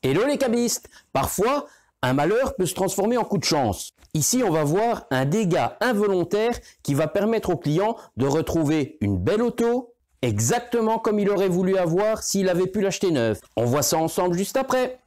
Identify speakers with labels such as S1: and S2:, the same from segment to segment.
S1: Hello les cabistes! Parfois, un malheur peut se transformer en coup de chance. Ici, on va voir un dégât involontaire qui va permettre au client de retrouver une belle auto, exactement comme il aurait voulu avoir s'il avait pu l'acheter neuve. On voit ça ensemble juste après.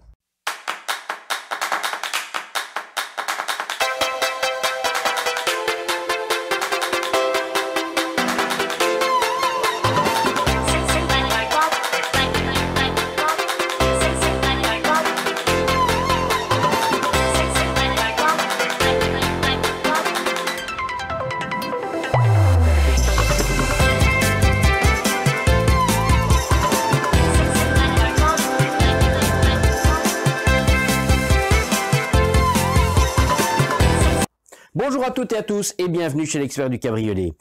S1: Bonjour à toutes et à tous et bienvenue chez l'expert du cabriolet.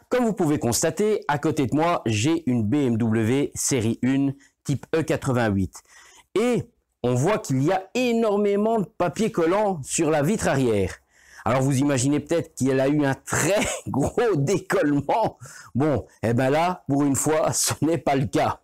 S1: Comme vous pouvez constater, à côté de moi, j'ai une BMW série 1 type E88. Et on voit qu'il y a énormément de papier collant sur la vitre arrière. Alors vous imaginez peut-être qu'elle a eu un très gros décollement. Bon, là, pour une fois, ce n'est pas le cas.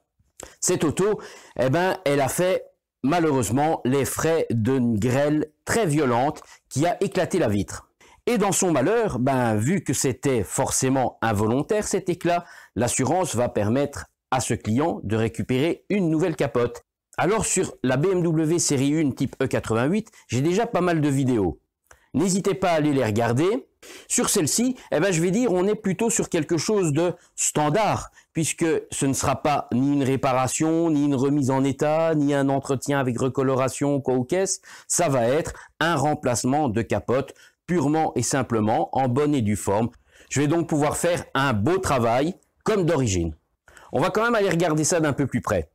S1: Cette auto, elle a fait malheureusement les frais d'une grêle très violente qui a éclaté la vitre. Et dans son malheur, vu que c'était forcément involontaire cet éclat, l'assurance va permettre à ce client de récupérer une nouvelle capote. Alors sur la BMW série 1 type E88, j'ai déjà pas mal de vidéos. N'hésitez pas à aller les regarder. Sur celle-ci, je vais dire on est plutôt sur quelque chose de standard, puisque ce ne sera pas ni une réparation, ni une remise en état, ni un entretien avec recoloration, quoi ou qu'est-ce. Ça va être un remplacement de capote purement et simplement en bonne et due forme. Je vais donc pouvoir faire un beau travail comme d'origine. On va quand même aller regarder ça d'un peu plus près.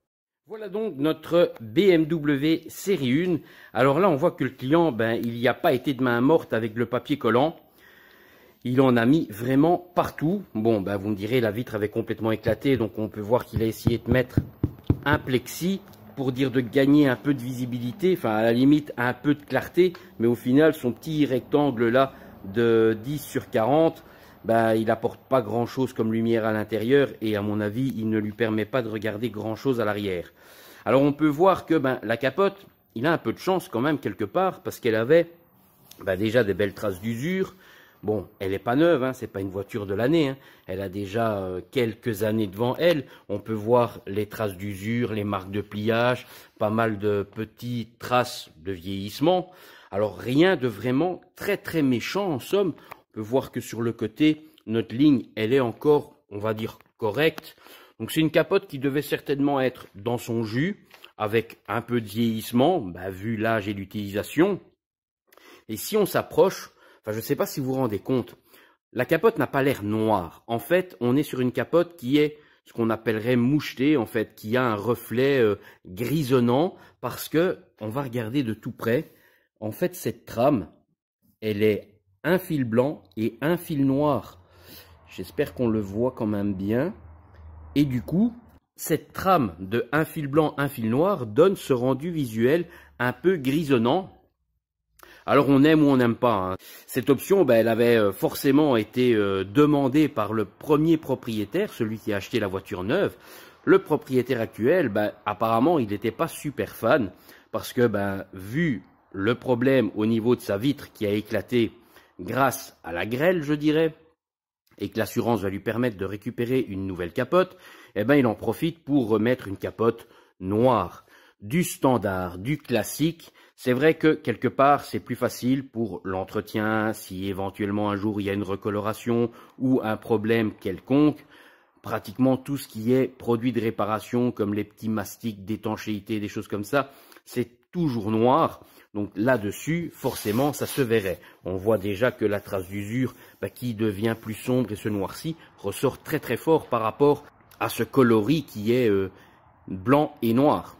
S2: Voilà donc notre BMW série 1. Alors là, on voit que le client, il n'y a pas été de main morte avec le papier collant. Il en a mis vraiment partout. Bon, vous me direz, la vitre avait complètement éclaté, donc on peut voir qu'il a essayé de mettre un plexi pour dire de gagner un peu de visibilité, enfin à la limite un peu de clarté, mais au final son petit rectangle là de 10 sur 40, il apporte pas grand chose comme lumière à l'intérieur et à mon avis il ne lui permet pas de regarder grand chose à l'arrière. Alors on peut voir que la capote, il a un peu de chance quand même quelque part parce qu'elle avait déjà des belles traces d'usure. Bon, elle n'est pas neuve, c'est pas une voiture de l'année, elle a déjà quelques années devant elle. On peut voir les traces d'usure, les marques de pliage, pas mal de petites traces de vieillissement. Alors rien de vraiment très très méchant en somme. On peut voir que sur le côté, notre ligne, elle est encore, on va dire, correcte. Donc c'est une capote qui devait certainement être dans son jus, avec un peu de vieillissement, vu l'âge et l'utilisation. Et si on s'approche, je ne sais pas si vous vous rendez compte, la capote n'a pas l'air noire. En fait, on est sur une capote qui est ce qu'on appellerait mouchetée, en fait, qui a un reflet grisonnant, parce que, on va regarder de tout près, en fait, cette trame, elle est un fil blanc et un fil noir. J'espère qu'on le voit quand même bien. Et du coup, cette trame de un fil blanc, un fil noir donne ce rendu visuel un peu grisonnant. Alors on aime ou on n'aime pas. Cette option, elle avait forcément été demandée par le premier propriétaire, celui qui a acheté la voiture neuve. Le propriétaire actuel, apparemment, il n'était pas super fan parce que, vu le problème au niveau de sa vitre qui a éclaté grâce à la grêle, je dirais, et que l'assurance va lui permettre de récupérer une nouvelle capote, il en profite pour remettre une capote noire, du standard, du classique. C'est vrai que quelque part c'est plus facile pour l'entretien, si éventuellement un jour il y a une recoloration ou un problème quelconque. Pratiquement tout ce qui est produit de réparation comme les petits mastiques d'étanchéité, des choses comme ça, c'est toujours noir. Donc là-dessus, forcément, ça se verrait. On voit déjà que la trace d'usure qui devient plus sombre et se noircit ressort très très fort par rapport à ce coloris qui est blanc et noir.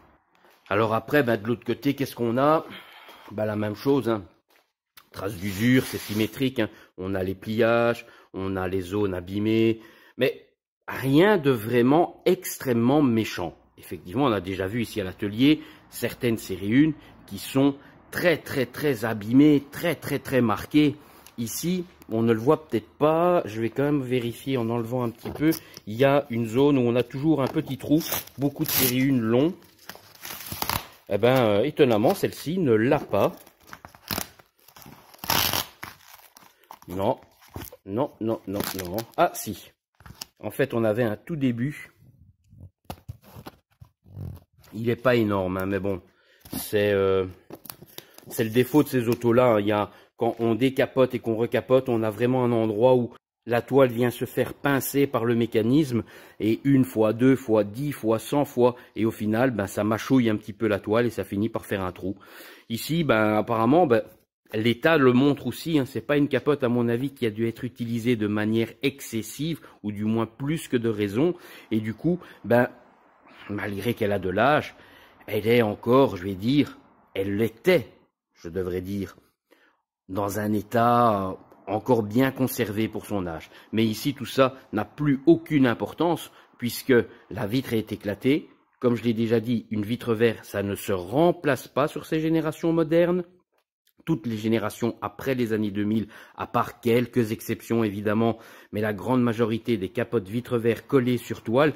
S2: Alors après, de l'autre côté, qu'est-ce qu'on a? La même chose, traces d'usure, c'est symétrique, on a les pliages, on a les zones abîmées, mais rien de vraiment extrêmement méchant. Effectivement, on a déjà vu ici à l'atelier certaines séries 1 qui sont très très très abîmées, très très très marquées. Ici, on ne le voit peut-être pas, je vais quand même vérifier en enlevant un petit peu. Il y a une zone où on a toujours un petit trou, beaucoup de séries 1 longs. Eh ben, étonnamment, celle-ci ne l'a pas. Non, non, non, non, non. Ah, si. En fait, on avait un tout début. Il n'est pas énorme, hein, mais bon, c'est le défaut de ces autos-là. Il y a, quand on décapote et qu'on recapote, on a vraiment un endroit où la toile vient se faire pincer par le mécanisme, et une fois, deux fois, 10 fois, 100 fois, et au final, ben, ça mâchouille un petit peu la toile et ça finit par faire un trou. Ici, ben, apparemment, ben, l'état le montre aussi, hein, c'est pas une capote à mon avis qui a dû être utilisée de manière excessive, ou du moins plus que de raison, et du coup, ben, malgré qu'elle a de l'âge, elle est encore, je vais dire, elle l'était, je devrais dire, dans un état encore bien conservé pour son âge. Mais ici, tout ça n'a plus aucune importance, puisque la vitre est éclatée. Comme je l'ai déjà dit, une vitre verte, ça ne se remplace pas sur ces générations modernes. Toutes les générations après les années 2000, à part quelques exceptions évidemment, mais la grande majorité des capotes vitre vert collées sur toile,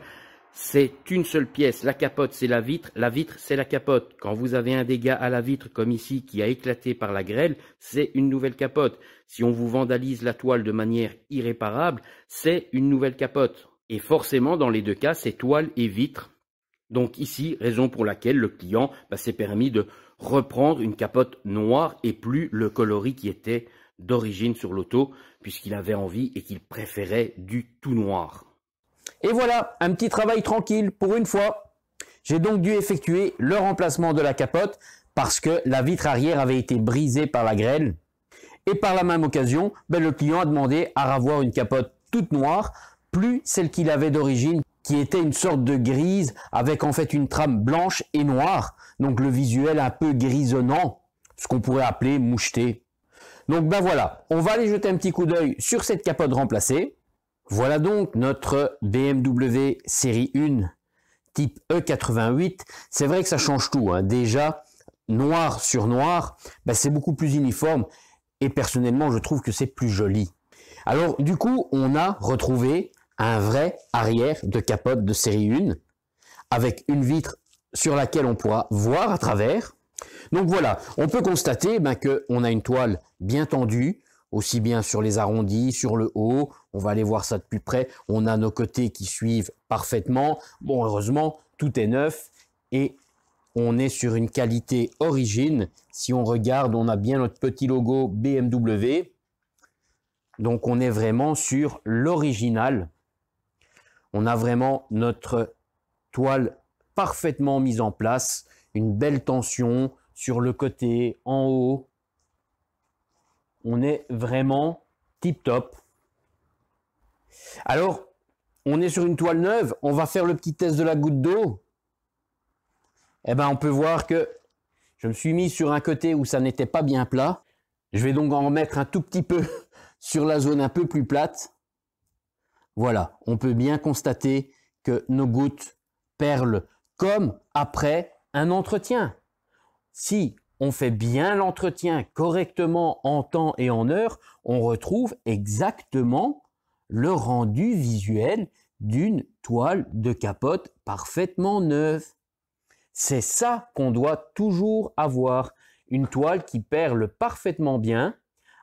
S2: c'est une seule pièce. La capote, c'est la vitre c'est la capote. Quand vous avez un dégât à la vitre, comme ici, qui a éclaté par la grêle, c'est une nouvelle capote. Si on vous vandalise la toile de manière irréparable, c'est une nouvelle capote. Et forcément, dans les deux cas, c'est toile et vitre. Donc ici, raison pour laquelle le client s'est permis de reprendre une capote noire et plus le coloris qui était d'origine sur l'auto, puisqu'il avait envie et qu'il préférait du tout noir.
S1: Et voilà, un petit travail tranquille pour une fois. J'ai donc dû effectuer le remplacement de la capote parce que la vitre arrière avait été brisée par la grêle. Et par la même occasion, le client a demandé à avoir une capote toute noire, plus celle qu'il avait d'origine, qui était une sorte de grise avec en fait une trame blanche et noire. Donc le visuel un peu grisonnant, ce qu'on pourrait appeler moucheté. Donc voilà, on va aller jeter un petit coup d'œil sur cette capote remplacée. Voilà donc notre BMW série 1 type E88. C'est vrai que ça change tout, hein. Déjà, noir sur noir, c'est beaucoup plus uniforme et personnellement, je trouve que c'est plus joli. Alors du coup, on a retrouvé un vrai arrière de capote de série 1 avec une vitre sur laquelle on pourra voir à travers. Donc voilà, on peut constater qu'on a une toile bien tendue, aussi bien sur les arrondis, sur le haut. On va aller voir ça de plus près. On a nos côtés qui suivent parfaitement. Bon, heureusement, tout est neuf et on est sur une qualité origine. Si on regarde, on a bien notre petit logo BMW. Donc, on est vraiment sur l'original. On a vraiment notre toile parfaitement mise en place. Une belle tension sur le côté, en haut. On est vraiment tip top. Alors, on est sur une toile neuve. On va faire le petit test de la goutte d'eau. On peut voir que je me suis mis sur un côté où ça n'était pas bien plat. Je vais donc en remettre un tout petit peu sur la zone un peu plus plate. Voilà, on peut bien constater que nos gouttes perlent comme après un entretien. Si on fait bien l'entretien correctement en temps et en heure, on retrouve exactement le rendu visuel d'une toile de capote parfaitement neuve. C'est ça qu'on doit toujours avoir, une toile qui perle parfaitement bien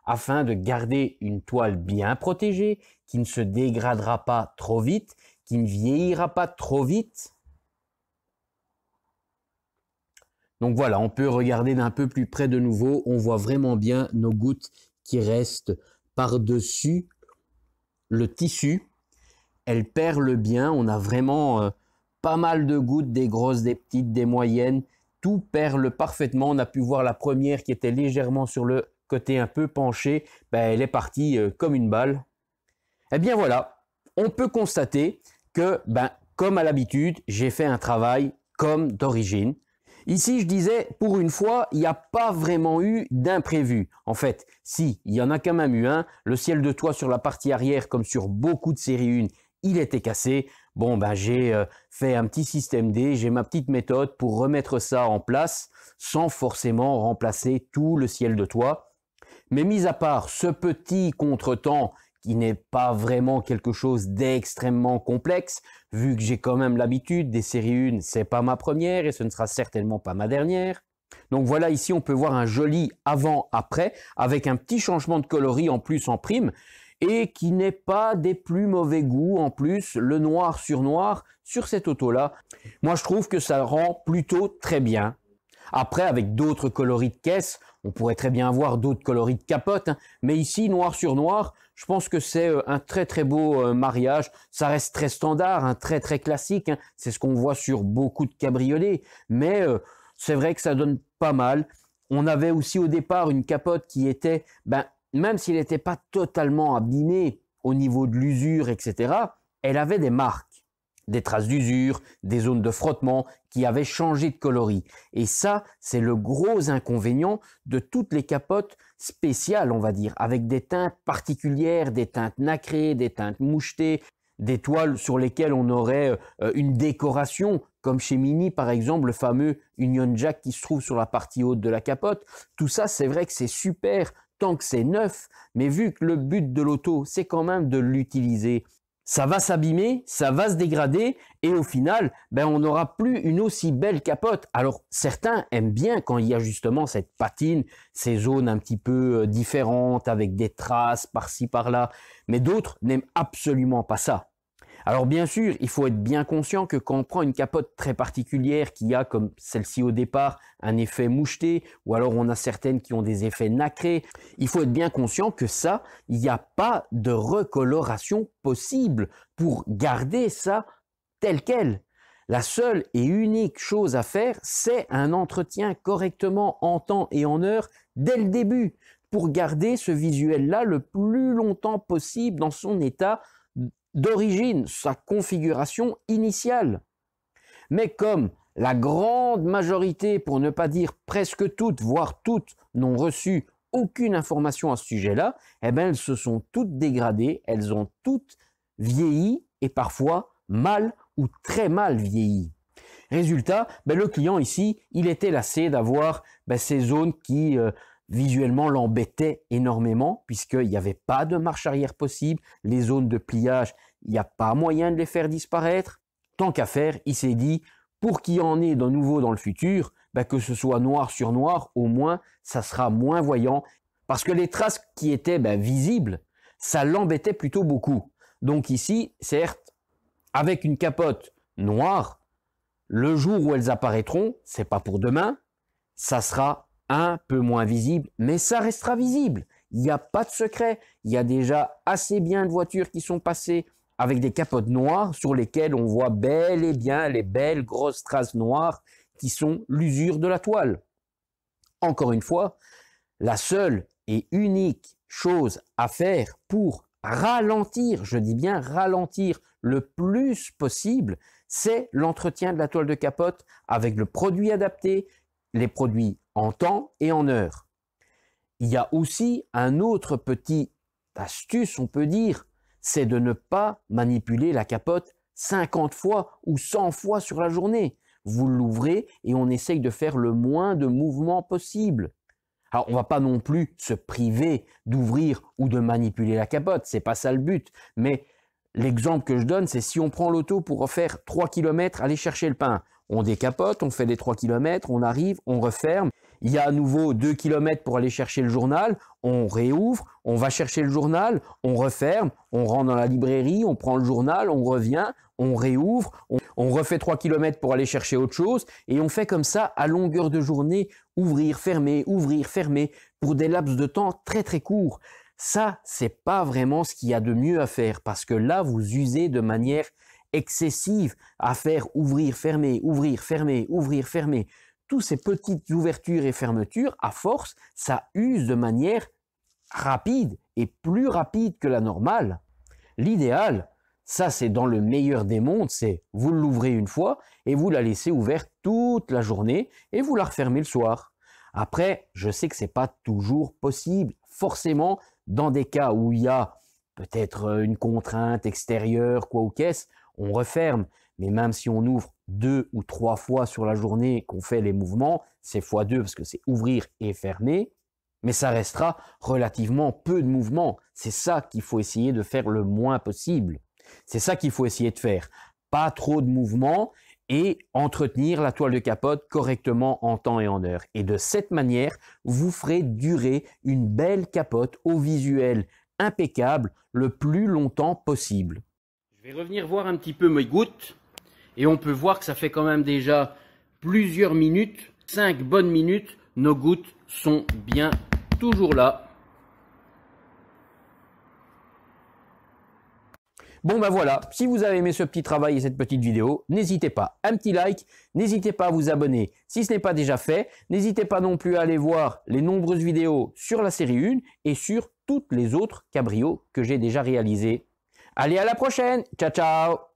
S1: afin de garder une toile bien protégée, qui ne se dégradera pas trop vite, qui ne vieillira pas trop vite. Donc voilà, on peut regarder d'un peu plus près de nouveau. On voit vraiment bien nos gouttes qui restent par-dessus le tissu. Elles perlent bien. On a vraiment pas mal de gouttes, des grosses, des petites, des moyennes. Tout perle parfaitement. On a pu voir la première qui était légèrement sur le côté un peu penché. Elle est partie comme une balle. Eh bien voilà, on peut constater que, comme à l'habitude, j'ai fait un travail comme d'origine. Ici, je disais, pour une fois, il n'y a pas vraiment eu d'imprévu. En fait, si, il y en a quand même eu un. Le ciel de toit sur la partie arrière, comme sur beaucoup de série 1, il était cassé. Bon, j'ai fait un petit système D, j'ai ma petite méthode pour remettre ça en place sans forcément remplacer tout le ciel de toit. Mais mis à part ce petit contretemps qui n'est pas vraiment quelque chose d'extrêmement complexe, vu que j'ai quand même l'habitude des séries 1, c'est pas ma première et ce ne sera certainement pas ma dernière. Donc voilà, ici on peut voir un joli avant-après avec un petit changement de coloris en plus en prime et qui n'est pas des plus mauvais goûts en plus, le noir sur cette auto-là. Moi je trouve que ça rend plutôt très bien. Après, avec d'autres coloris de caisse, on pourrait très bien avoir d'autres coloris de capote, hein, mais ici, noir sur noir, je pense que c'est un très très beau mariage. Ça reste très standard, très très classique, hein. C'est ce qu'on voit sur beaucoup de cabriolets, mais c'est vrai que ça donne pas mal. On avait aussi au départ une capote qui était, même s'il n'était pas totalement abîmée au niveau de l'usure, etc., elle avait des marques, des traces d'usure, des zones de frottement qui avaient changé de coloris. Et ça, c'est le gros inconvénient de toutes les capotes spéciales, on va dire, avec des teintes particulières, des teintes nacrées, des teintes mouchetées, des toiles sur lesquelles on aurait une décoration, comme chez Mini par exemple, le fameux Union Jack qui se trouve sur la partie haute de la capote. Tout ça, c'est vrai que c'est super tant que c'est neuf, mais vu que le but de l'auto, c'est quand même de l'utiliser, ça va s'abîmer, ça va se dégrader et au final, on n'aura plus une aussi belle capote. Alors certains aiment bien quand il y a justement cette patine, ces zones un petit peu différentes avec des traces par-ci par-là, mais d'autres n'aiment absolument pas ça. Alors bien sûr, il faut être bien conscient que quand on prend une capote très particulière qui a, comme celle-ci au départ, un effet moucheté, ou alors on a certaines qui ont des effets nacrés, il faut être bien conscient que ça, il n'y a pas de recoloration possible pour garder ça tel quel. La seule et unique chose à faire, c'est un entretien correctement en temps et en heure dès le début, pour garder ce visuel-là le plus longtemps possible dans son état d'origine, sa configuration initiale. Mais comme la grande majorité, pour ne pas dire presque toutes, voire toutes, n'ont reçu aucune information à ce sujet-là, elles se sont toutes dégradées, elles ont toutes vieilli et parfois mal ou très mal vieilli. Résultat, le client ici, il était lassé d'avoir ces zones qui visuellement l'embêtait énormément puisqu'il n'y avait pas de marche arrière possible, les zones de pliage, il n'y a pas moyen de les faire disparaître. Tant qu'à faire, il s'est dit, pour qu'il y en ait de nouveau dans le futur, que ce soit noir sur noir, au moins ça sera moins voyant parce que les traces qui étaient visibles, ça l'embêtait plutôt beaucoup. Donc ici, certes, avec une capote noire, le jour où elles apparaîtront, c'est pas pour demain, ça sera un peu moins visible, mais ça restera visible. Il n'y a pas de secret. Il y a déjà assez bien de voitures qui sont passées avec des capotes noires sur lesquelles on voit bel et bien les belles grosses traces noires qui sont l'usure de la toile. Encore une fois, la seule et unique chose à faire pour ralentir, je dis bien ralentir le plus possible, c'est l'entretien de la toile de capote avec le produit adapté, les produits en temps et en heure. Il y a aussi un autre petit astuce, on peut dire, c'est de ne pas manipuler la capote 50 fois ou 100 fois sur la journée. Vous l'ouvrez et on essaye de faire le moins de mouvements possible. Alors, on ne va pas non plus se priver d'ouvrir ou de manipuler la capote, c'est pas ça le but. Mais l'exemple que je donne, c'est si on prend l'auto pour refaire 3 km, aller chercher le pain. On décapote, on fait les 3 km, on arrive, on referme. Il y a à nouveau 2 km pour aller chercher le journal, on réouvre, on va chercher le journal, on referme, on rentre dans la librairie, on prend le journal, on revient, on réouvre, on refait 3 km pour aller chercher autre chose et on fait comme ça à longueur de journée, ouvrir, fermer, pour des laps de temps très très courts. Ça, c'est pas vraiment ce qu'il y a de mieux à faire parce que là, vous usez de manière excessive à faire ouvrir, fermer, ouvrir, fermer, ouvrir, fermer. Toutes ces petites ouvertures et fermetures, à force, ça use de manière rapide et plus rapide que la normale. L'idéal, ça c'est dans le meilleur des mondes, c'est vous l'ouvrez une fois et vous la laissez ouverte toute la journée et vous la refermez le soir. Après, je sais que c'est pas toujours possible, forcément, dans des cas où il y a peut-être une contrainte extérieure, quoi ou qu'est-ce, on referme. Mais même si on ouvre 2 ou 3 fois sur la journée qu'on fait les mouvements, c'est x2 parce que c'est ouvrir et fermer. mais ça restera relativement peu de mouvement. C'est ça qu'il faut essayer de faire le moins possible. C'est ça qu'il faut essayer de faire. Pas trop de mouvement et entretenir la toile de capote correctement en temps et en heure. Et de cette manière, vous ferez durer une belle capote au visuel impeccable le plus longtemps possible.
S2: Je vais revenir voir un petit peu mes gouttes et on peut voir que ça fait quand même déjà plusieurs minutes, 5 bonnes minutes, nos gouttes sont bien toujours là.
S1: Bon ben voilà, si vous avez aimé ce petit travail et cette petite vidéo, n'hésitez pas, un petit like, n'hésitez pas à vous abonner si ce n'est pas déjà fait, n'hésitez pas non plus à aller voir les nombreuses vidéos sur la série 1 et sur toutes les autres cabrios que j'ai déjà réalisés. Allez, à la prochaine, ciao ciao.